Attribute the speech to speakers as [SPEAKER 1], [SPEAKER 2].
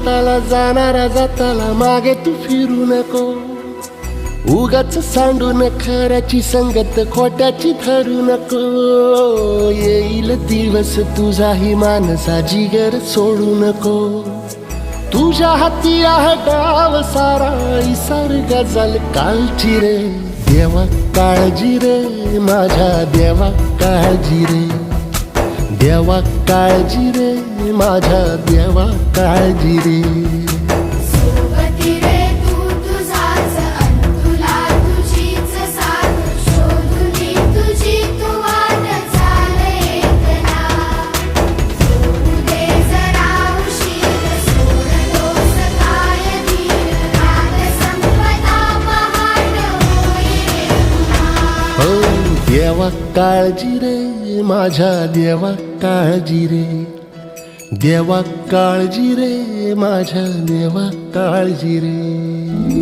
[SPEAKER 1] हाताला जाणारा जाताला मागे तू फिरू नको. उगाच सांडून खऱ्याची संगत खोट्याची धरू नको. येईल दिवस तुझाही मानसा जिगर सोडू नको. तुझ्या हाती आहे डाव सारा इसार गजल कालची रे. देवा काळजी रे माझ्या देवा काळजी रे. देवा काळजी रे माझ्या देवा काळजी रे.
[SPEAKER 2] सोबती रे तू तुझाच अंतुला तुझीच साथ शोधुनी तुझी तू वाट चाल एकला. सोडू दे जरा उशीर सोडलोस काय धीर रात संपदा पहाट होई रे पुन्हा.
[SPEAKER 1] हो देवा काळजी रे माझ्या देवा काळजी रे. देवा काळजी रे माझ्या देवा काळजी रे.